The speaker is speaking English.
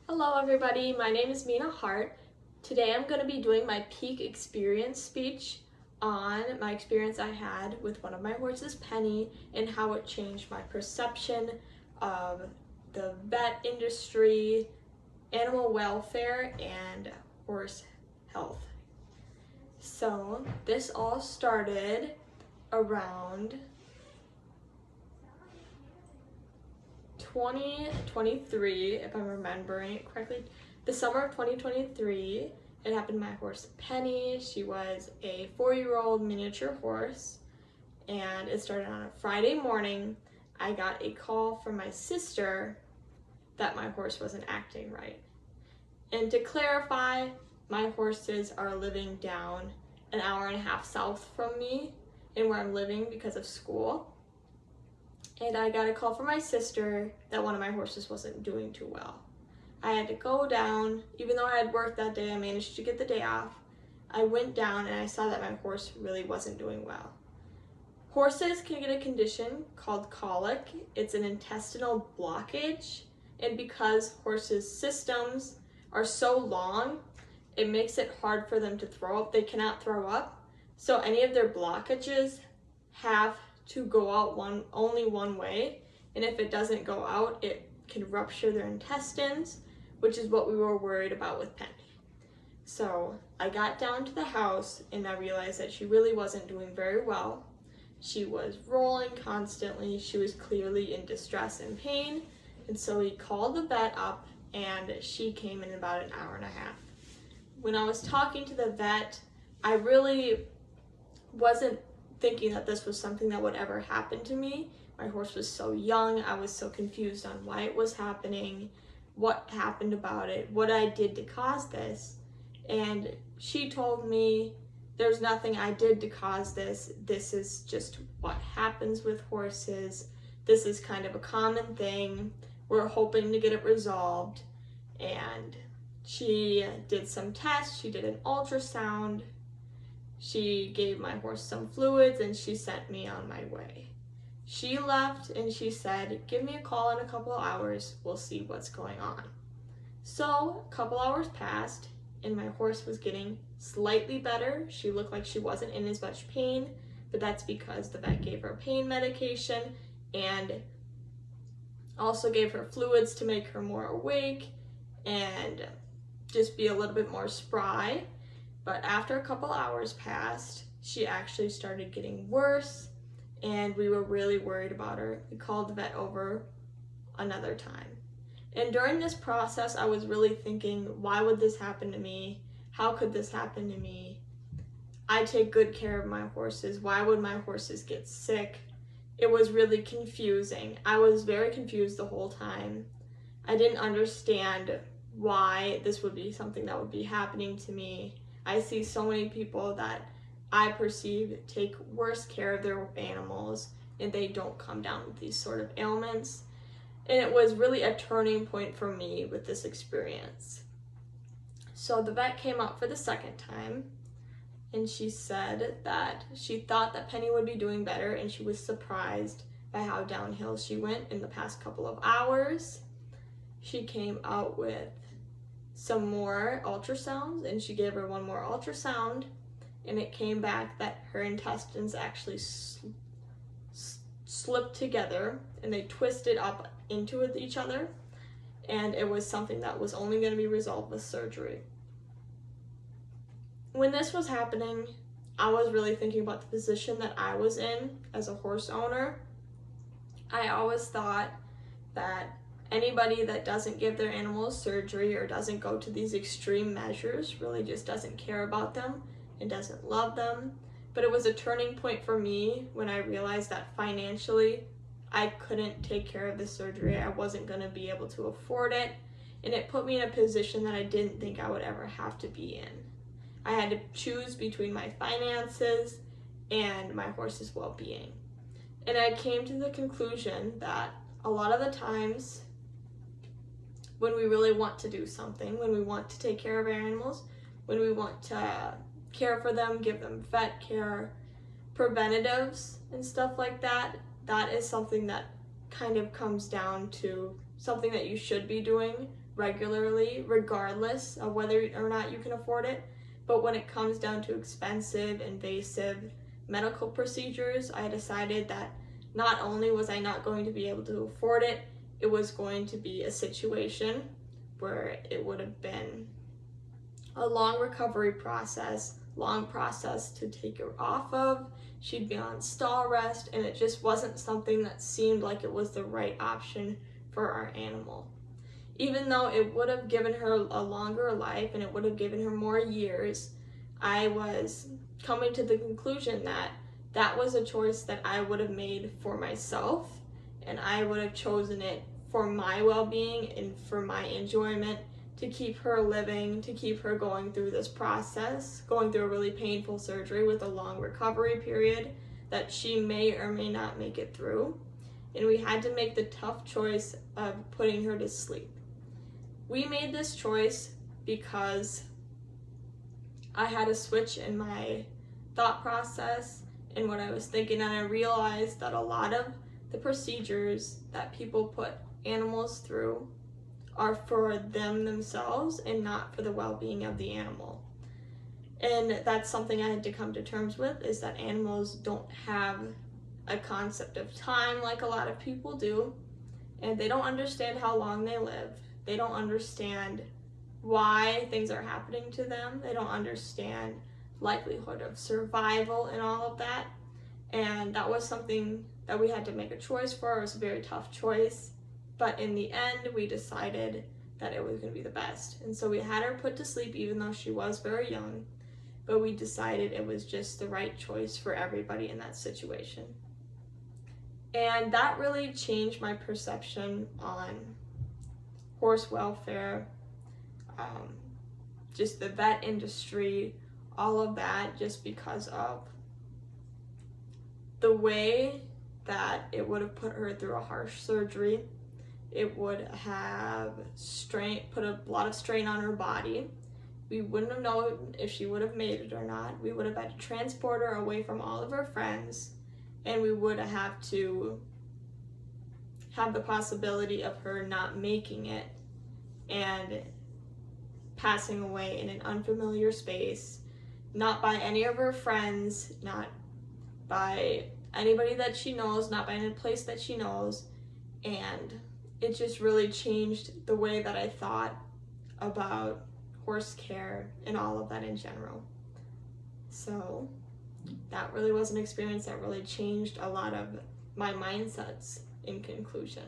Hello everybody, my name is Mina Hart. Today I'm going to be doing my peak experience speech on my experience I had with one of my horses, Penny, and how it changed my perception of the vet industry, animal welfare, and horse health. So this all started around 2023, if I'm remembering it correctly. The summer of 2023, it happened to my horse Penny. She was a 4-year-old miniature horse, and it started on a Friday morning. I got a call from my sister that my horse wasn't acting right. And to clarify, my horses are living down an hour and a half south from me and where I'm living because of school. And I got a call from my sister that one of my horses wasn't doing too well. I had to go down. Even though I had work that day, I managed to get the day off. I went down and I saw that my horse really wasn't doing well. Horses can get a condition called colic. It's an intestinal blockage, and because horses' systems are so long, it makes it hard for them to throw up. They cannot throw up, so any of their blockages have to go out only one way, and if it doesn't go out, it can rupture their intestines, which is what we were worried about with Penny. So I got down to the house and I realized that she really wasn't doing very well. She was rolling constantly. She was clearly in distress and pain, and so we called the vet up and she came in about an hour and a half. When I was talking to the vet, I really wasn't thinking that this was something that would ever happen to me. My horse was so young. I was so confused on why it was happening, what happened about it, what I did to cause this. And she told me, there's nothing I did to cause this. This is just what happens with horses. This is kind of a common thing. We're hoping to get it resolved. And she did some tests. She did an ultrasound. She gave my horse some fluids and she sent me on my way. She left and she said, give me a call in a couple of hours, we'll see what's going on. So a couple hours passed and my horse was getting slightly better. She looked like she wasn't in as much pain, but that's because the vet gave her pain medication and also gave her fluids to make her more awake and just be a little bit more spry. But after a couple hours passed, she actually started getting worse and we were really worried about her. We called the vet over another time. And during this process, I was really thinking, why would this happen to me? How could this happen to me? I take good care of my horses. Why would my horses get sick? It was really confusing. I was very confused the whole time. I didn't understand why this would be something that would be happening to me. I see so many people that I perceive take worse care of their animals and they don't come down with these sort of ailments. And it was really a turning point for me with this experience. So the vet came out for the second time and she said that she thought that Penny would be doing better and she was surprised by how downhill she went in the past couple of hours. She came out with some more ultrasounds and she gave her one more ultrasound and it came back that her intestines actually slipped together and they twisted up into each other, and it was something that was only going to be resolved with surgery. When this was happening, I was really thinking about the position that I was in as a horse owner. I always thought that anybody that doesn't give their animals surgery or doesn't go to these extreme measures really just doesn't care about them and doesn't love them. But it was a turning point for me when I realized that financially I couldn't take care of the surgery. I wasn't going to be able to afford it, and it put me in a position that I didn't think I would ever have to be in. I had to choose between my finances and my horse's well-being. And I came to the conclusion that a lot of the times when we really want to do something, when we want to take care of our animals, when we want to care for them, give them vet care, preventatives and stuff like that, that is something that kind of comes down to something that you should be doing regularly, regardless of whether or not you can afford it. But when it comes down to expensive, invasive medical procedures, I decided that not only was I not going to be able to afford it, it was going to be a situation where it would have been a long recovery process, long process to take her off of. She'd be on stall rest, and it just wasn't something that seemed like it was the right option for our animal. Even though it would have given her a longer life and it would have given her more years, I was coming to the conclusion that that was a choice that I would have made for myself, and I would have chosen it for my well-being and for my enjoyment, to keep her living, to keep her going through this process, going through a really painful surgery with a long recovery period that she may or may not make it through. And we had to make the tough choice of putting her to sleep. We made this choice because I had a switch in my thought process and what I was thinking, and I realized that a lot of the procedures that people put animals through are for themselves and not for the well-being of the animal. And that's something I had to come to terms with, is that animals don't have a concept of time like a lot of people do, and they don't understand how long they live. They don't understand why things are happening to them. They don't understand likelihood of survival and all of that. And that was something that we had to make a choice for. It was a very tough choice, but in the end we decided that it was going to be the best. And so we had her put to sleep even though she was very young, but we decided it was just the right choice for everybody in that situation. And that really changed my perception on horse welfare, just the vet industry, all of that, just because of the way that it would have put her through a harsh surgery. It would have put a lot of strain on her body. We wouldn't have known if she would have made it or not. We would have had to transport her away from all of her friends, and we would have to have the possibility of her not making it and passing away in an unfamiliar space, not by any of her friends, not by anybody that she knows, not by any place that she knows. And it just really changed the way that I thought about horse care and all of that in general. So that really was an experience that really changed a lot of my mindsets in conclusion.